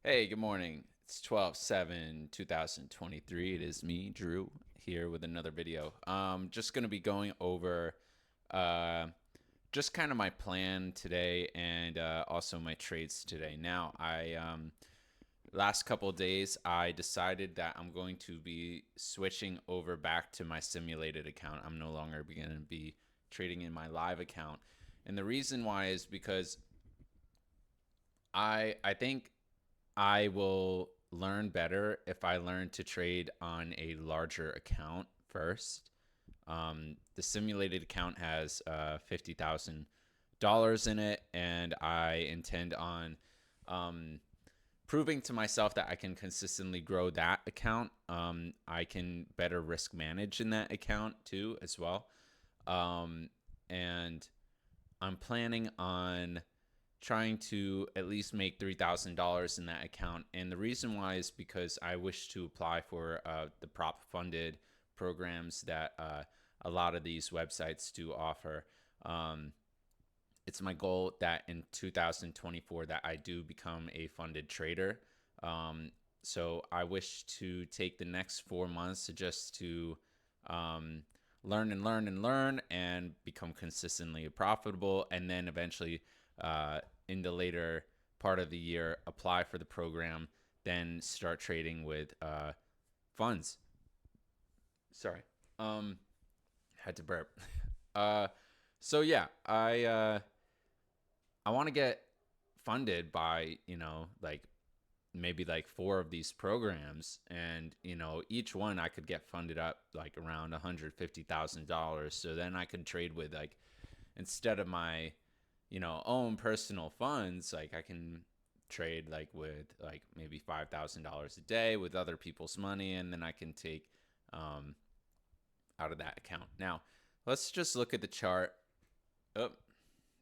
Hey, good morning. It's 12/7/2023. It is me, Drew, here with another video. Just going to be going over uh, just kind of my plan today and also my trades today. Now, last couple of days, I decided that I'm going to be switching over back to my simulated account. I'm no longer going to be trading in my live account. And the reason why is because I think I will learn better if I learn to trade on a larger account first. The simulated account has $50,000 in it, and I intend on um, proving to myself that I can consistently grow that account. I can better risk manage in that account too, as well. Um, and I'm planning on trying to at least make $3,000 in that account. And the reason why is because I wish to apply for the prop funded programs that a lot of these websites do offer. Um, it's my goal that in 2024 that I do become a funded trader. Um, so I wish to take the next 4 months just to um, learn and learn and learn and become consistently profitable, and then eventually in the later part of the year apply for the program, then start trading with funds. Sorry, um, had to burp. uh, so yeah, I want to get funded by, like maybe like four of these programs, and each one I could get funded up like around $150,000. So then I could trade with, like, instead of my own personal funds, like I can trade like with like maybe $5,000 a day with other people's money, and then I can take um, out of that account. Now, let's just look at the chart. Oh,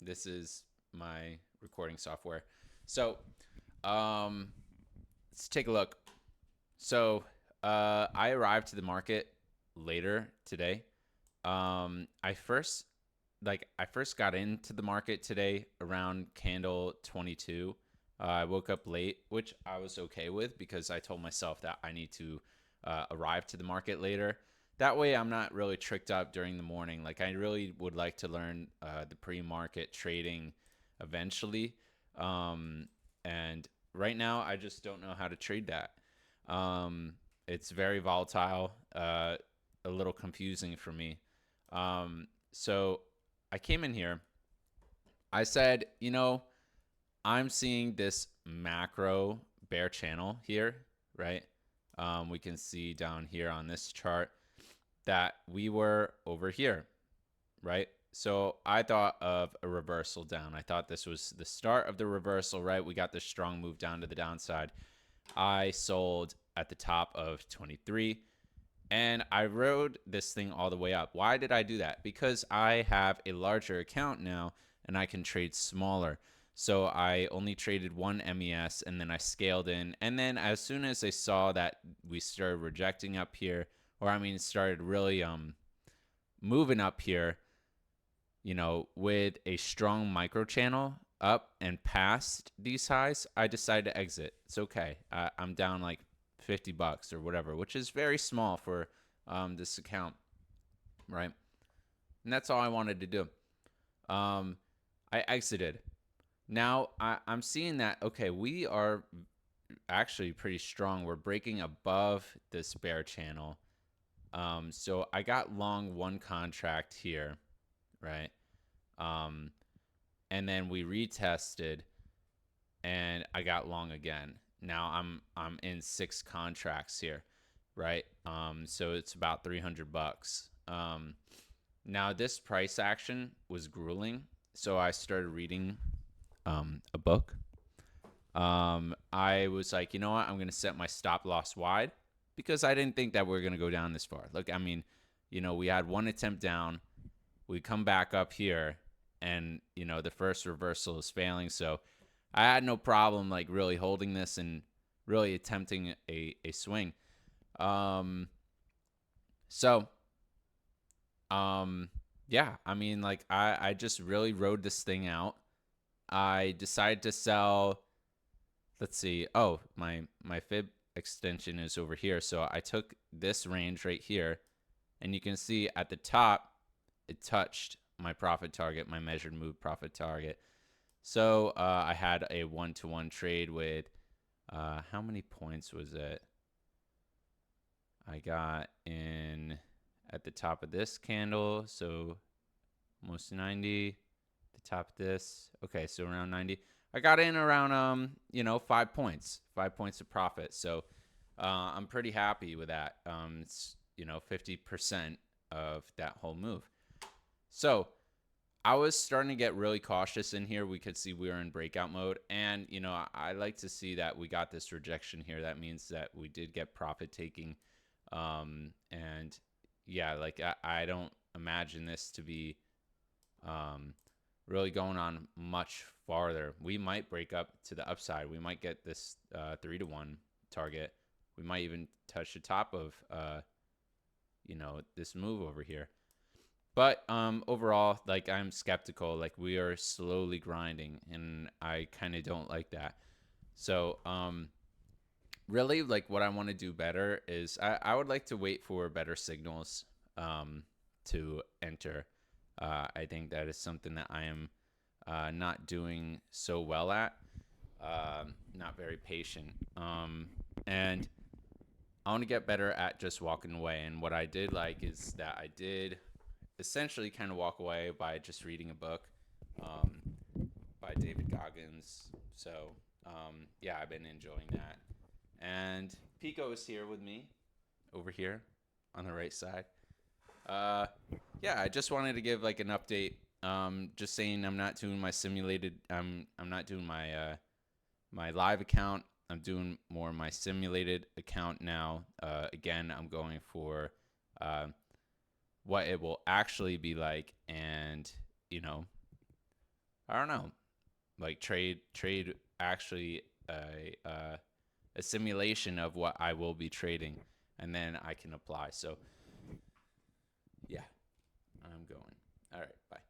this is my recording software. So, um, let's take a look. So, I arrived to the market later today. I first got into the market today around candle 22. I woke up late, which I was okay with because I told myself that I need to arrive to the market later. That way, I'm not really tricked up during the morning. Like, I really would like to learn the pre-market trading eventually. Um, and right now, I just don't know how to trade that. Um, it's very volatile, a little confusing for me. So I came in here. I said, I'm seeing this macro bear channel here, right? We can see down here on this chart that we were over here, right? So I thought of a reversal down. I thought this was the start of the reversal, right? We got this strong move down to the downside. I sold at the top of 23, and I rode this thing all the way up. Why did I do that? Because I have a larger account now and I can trade smaller. So I only traded one MES, and then I scaled in. And then as soon as I saw that we started rejecting up here, or I mean started really moving up here, with a strong micro channel up and past these highs, I decided to exit. It's okay. I'm down like $50 or whatever, which is very small for this account, right? And that's all I wanted to do. Um, I exited. Now I'm seeing that, okay, we are actually pretty strong. We're breaking above this bear channel. So I got long one contract here, right? Um, and then we retested, and I got long again. Now I'm in 6 contracts here, right? So it's about $300. Now this price action was grueling, so I started reading a book. I was like, you know what? I'm gonna set my stop loss wide because I didn't think that we are gonna go down this far. Look, I mean, we had one attempt down, we come back up here, and the first reversal is failing. So I had no problem like really holding this and really attempting a swing. Um, so um, yeah, I mean, like I just really rode this thing out. I decided to sell let's see. Oh, my fib extension is over here. So I took this range right here, and you can see at the top, it touched my profit target, my measured move profit target. So I had a 1-to-1 trade with how many points was it? I got in at the top of this candle, so almost 90. The top of this, okay, so around 90. I got in around 5 points, 5 points of profit. So I'm pretty happy with that. It's 50% of that whole move. So I was starting to get really cautious in here. We could see we were in breakout mode. And, I like to see that we got this rejection here. That means that we did get profit taking. And yeah, like I don't imagine this to be really going on much farther. We might break up to the upside. We might get this 3-to-1 target. We might even touch the top of, this move over here. But overall, like I'm skeptical. Like we are slowly grinding, and I kind of don't like that. So really, like what I want to do better is I would like to wait for better signals to enter. I think that is something that I am not doing so well at. Not very patient. And I want to get better at just walking away. And what I did like is that I did essentially kind of walk away by just reading a book um, by David Goggins. So yeah, I've been enjoying that. And Pico is here with me over here on the right side. Uh, yeah, I just wanted to give like an update. Just saying I'm not doing my simulated. I'm not doing my live account. I'm doing more my simulated account now. Again, I'm going for uh, what it will actually be like, and I don't know, like trade actually a simulation of what I will be trading, and then I can apply. So yeah, I'm going. All right, bye.